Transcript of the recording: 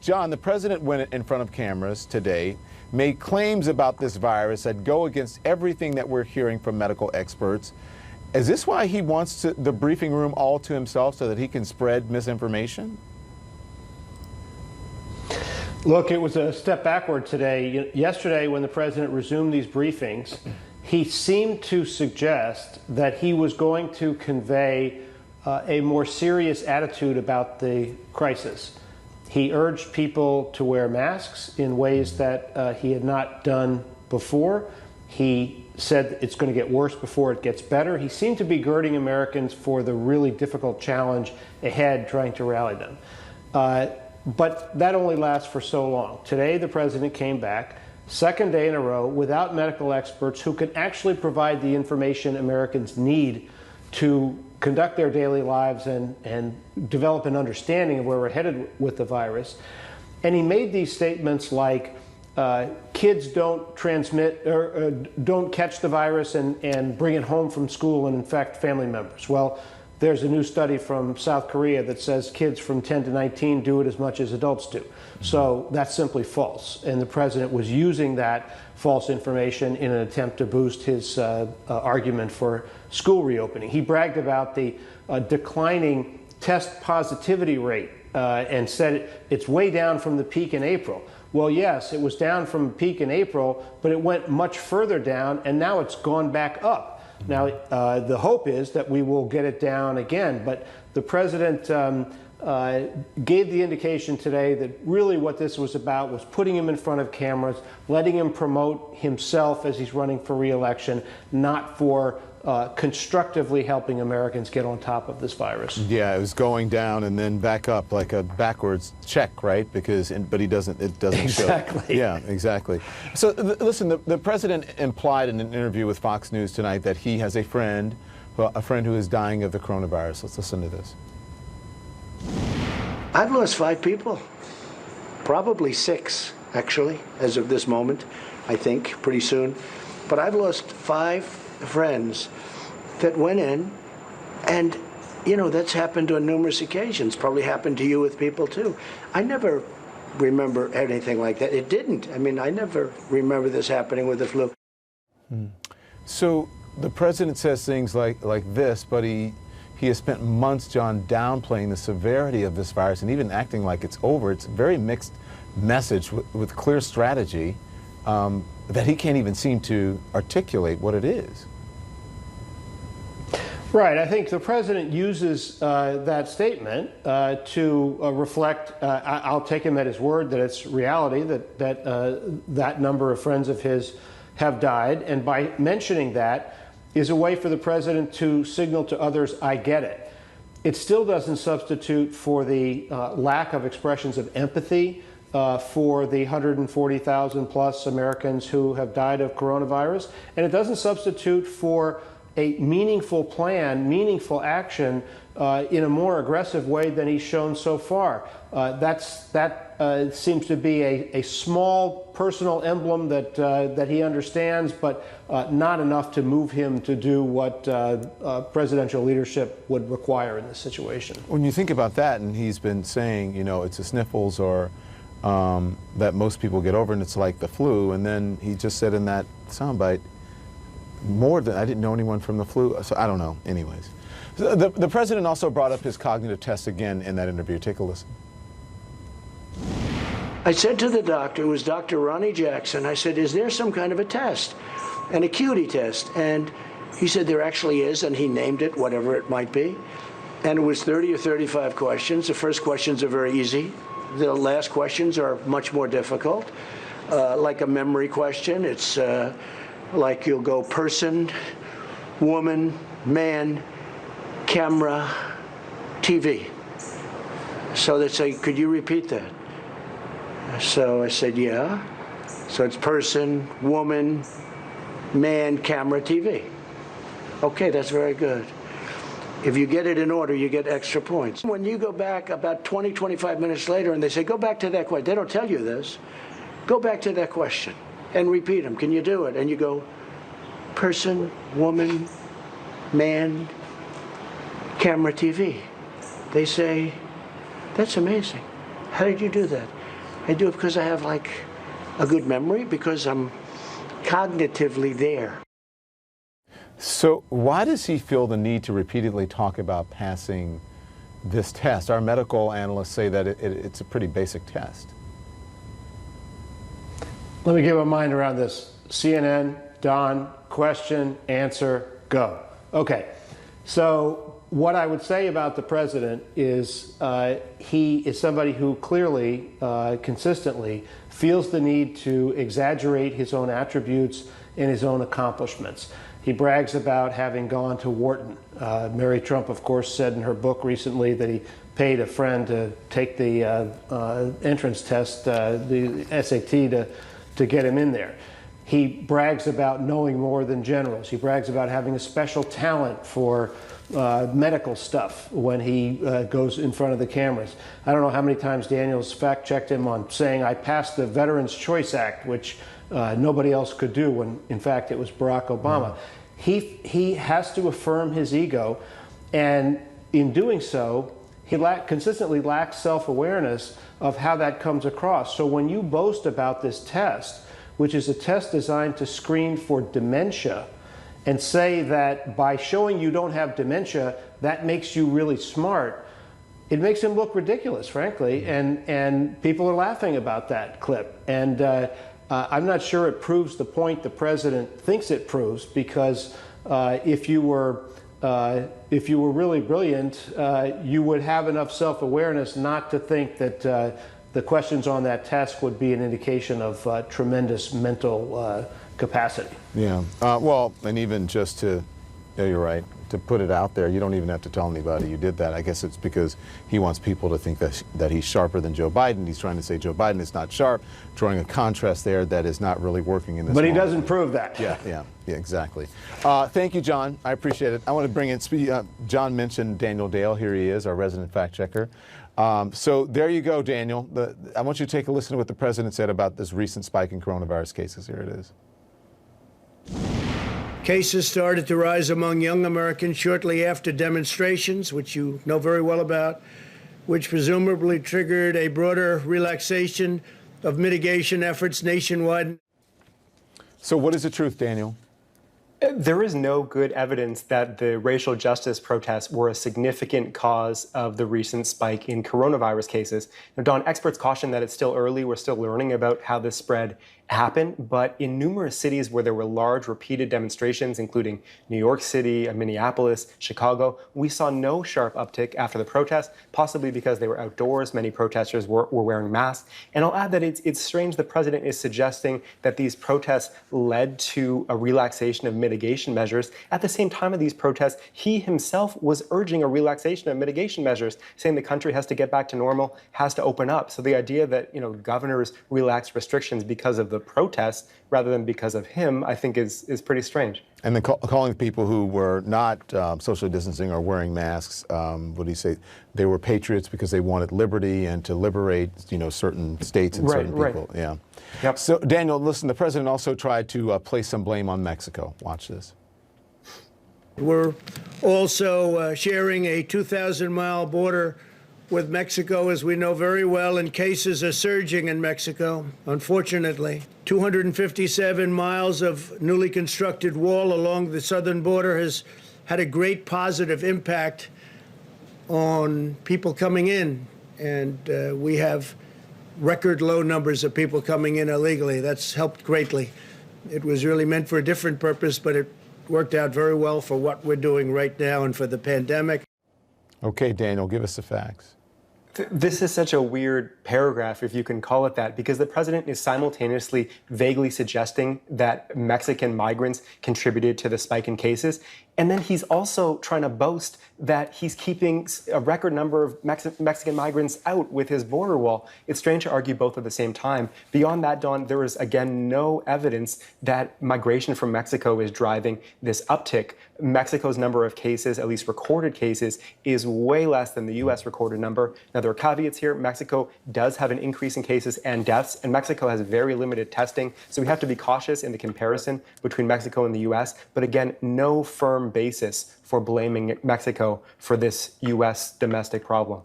John, the president went in front of cameras today, made claims about this virus that go against everything that we're hearing from medical experts. Is this why he wants the briefing room all to himself so that he can spread misinformation? Look, it was a step backward today. Yesterday, when the president resumed these briefings, he seemed to suggest that he was going to convey a more serious attitude about the crisis. He urged people to wear masks in ways that he had not done before. He said it's going to get worse before it gets better. He seemed to be girding Americans for the really difficult challenge ahead, trying to rally them. But that only lasts for so long. Today, the president came back, second day in a row, without medical experts who can actually provide the information Americans need to conduct their daily lives and develop an understanding of where we're headed with the virus. And he made these statements like, kids don't transmit or don't catch the virus and bring it home from school and infect family members. Well, there's a new study from South Korea that says kids from 10 to 19 do it as much as adults do. So that's simply false. And the president was using that false information in an attempt to boost his argument for school reopening. He bragged about the declining test positivity rate and said it's way down from the peak in April. Well, yes, it was down from the peak in April, but it went much further down, and now it's gone back up. Now, the hope is that we will get it down again, but the president gave the indication today that really what this was about was putting him in front of cameras, letting him promote himself as he's running for re-election, not for constructively helping Americans get on top of this virus. Yeah, it was going down and then back up like a backwards check, right? But it doesn't exactly. show. Yeah, exactly. So listen, the president implied in an interview with Fox News tonight that he has a friend who is dying of the coronavirus. Let's listen to this. I've lost 5 people, probably 6, actually, as of this moment, I think, pretty soon. But I've lost 5 friends that went in, and, you know, that's happened on numerous occasions. Probably happened to you with people, too. I never remember anything like that. It didn't. I mean, I never remember this happening with the flu. So the president says things like this, but he has spent months, John, downplaying the severity of this virus and even acting like it's over. It's a very mixed message with clear strategy that he can't even seem to articulate what it is. Right. I think the president uses that statement to reflect, I'll take him at his word that it's reality, that number of friends of his have died. And by mentioning that is a way for the president to signal to others, I get it. It still doesn't substitute for the lack of expressions of empathy for the 140,000 plus Americans who have died of coronavirus. And it doesn't substitute for a meaningful plan, meaningful action in a more aggressive way than he's shown so far. That seems to be a small personal emblem that he understands, but not enough to move him to do what presidential leadership would require in this situation. When you think about that, and he's been saying, you know, it's the sniffles or that most people get over, and it's like the flu, and then he just said in that soundbite, more than I didn't know anyone from the flu, so I don't know. Anyways, so the president also brought up his cognitive test again in that interview. Take a listen. I said to the doctor, it was Dr. Ronnie Jackson, I said, is there some kind of a test, an acuity test? And he said there actually is, and he named it, whatever it might be. And it was 30 or 35 questions. The first questions are very easy. The last questions are much more difficult, like a memory question. It's like you'll go person, woman, man, camera, TV. So they say, could you repeat that? So I said, yeah. So it's person, woman, man, camera, TV. Okay, that's very good. If you get it in order, you get extra points. When you go back about 20, 25 minutes later and they say, go back to that question, they don't tell you this. Go back to that question and repeat them. Can you do it? And you go, person, woman, man, camera, TV. They say, that's amazing. How did you do that? I do it because I have like a good memory, because I'm cognitively there. So why does he feel the need to repeatedly talk about passing this test? Our medical analysts say that it's a pretty basic test. Let me get my mind around this. CNN, Don, question, answer, go. Okay, so what I would say about the president is he is somebody who clearly, consistently feels the need to exaggerate his own attributes and his own accomplishments. He brags about having gone to Wharton. Mary Trump, of course, said in her book recently that he paid a friend to take the entrance test, the SAT, to get him in there. He brags about knowing more than generals. He brags about having a special talent for medical stuff when he goes in front of the cameras. I don't know how many times Daniels fact-checked him on saying, I passed the Veterans Choice Act, which nobody else could do when, in fact, it was Barack Obama. He has to affirm his ego, and in doing so, he consistently lacks self-awareness of how that comes across. So when you boast about this test, which is a test designed to screen for dementia, and say that by showing you don't have dementia, that makes you really smart, it makes him look ridiculous, frankly, and people are laughing about that clip. And I'm not sure it proves the point the president thinks it proves, because if you were really brilliant, you would have enough self-awareness not to think that the questions on that test would be an indication of tremendous mental capacity. Yeah. Well, and even just to, yeah, you're right, to put it out there, you don't even have to tell anybody you did that. I guess it's because he wants people to think that he's sharper than Joe Biden. He's trying to say Joe Biden is not sharp, drawing a contrast there that is not really working in this But moment. he doesn't prove that. Yeah, exactly. Thank you, John. I appreciate it. I want to bring in, John mentioned Daniel Dale. Here he is, our resident fact checker. So there you go, Daniel. I want you to take a listen to what the president said about this recent spike in coronavirus cases. Here it is. Cases started to rise among young Americans shortly after demonstrations, which you know very well about, which presumably triggered a broader relaxation of mitigation efforts nationwide. So what is the truth, Daniel? There is no good evidence that the racial justice protests were a significant cause of the recent spike in coronavirus cases. Now, Don, experts caution that it's still early. We're still learning about how this spread happened. But in numerous cities where there were large repeated demonstrations, including New York City, Minneapolis, Chicago, we saw no sharp uptick after the protests, possibly because they were outdoors. Many protesters were wearing masks. And I'll add that it's strange the president is suggesting that these protests led to a relaxation of mitigation measures. At the same time of these protests, he himself was urging a relaxation of mitigation measures, saying the country has to get back to normal, has to open up. So the idea that, governors relaxed restrictions because of the protests rather than because of him, I think is pretty strange. And then calling people who were not socially distancing or wearing masks, what do you say? They were patriots because they wanted liberty and to liberate, certain states and certain people. Right. Yeah. Yep. So, Daniel, listen, the president also tried to place some blame on Mexico. Watch this. We're also sharing a 2,000-mile border with Mexico, as we know very well, and cases are surging in Mexico, unfortunately. 257 miles of newly constructed wall along the southern border has had a great positive impact on people coming in, and we have record low numbers of people coming in illegally. That's helped greatly. It was really meant for a different purpose, but it worked out very well for what we're doing right now and for the pandemic. Okay, Daniel, give us the facts. This is such a weird paragraph, if you can call it that, because the president is simultaneously vaguely suggesting that Mexican migrants contributed to the spike in cases. And then he's also trying to boast that he's keeping a record number of Mexican migrants out with his border wall. It's strange to argue both at the same time. Beyond that, Don, there is, again, no evidence that migration from Mexico is driving this uptick. Mexico's number of cases, at least recorded cases, is way less than the U.S. recorded number. Now, there are caveats here. Mexico does have an increase in cases and deaths, and Mexico has very limited testing. So we have to be cautious in the comparison between Mexico and the U.S. But again, no firm basis for blaming Mexico for this U.S. domestic problem.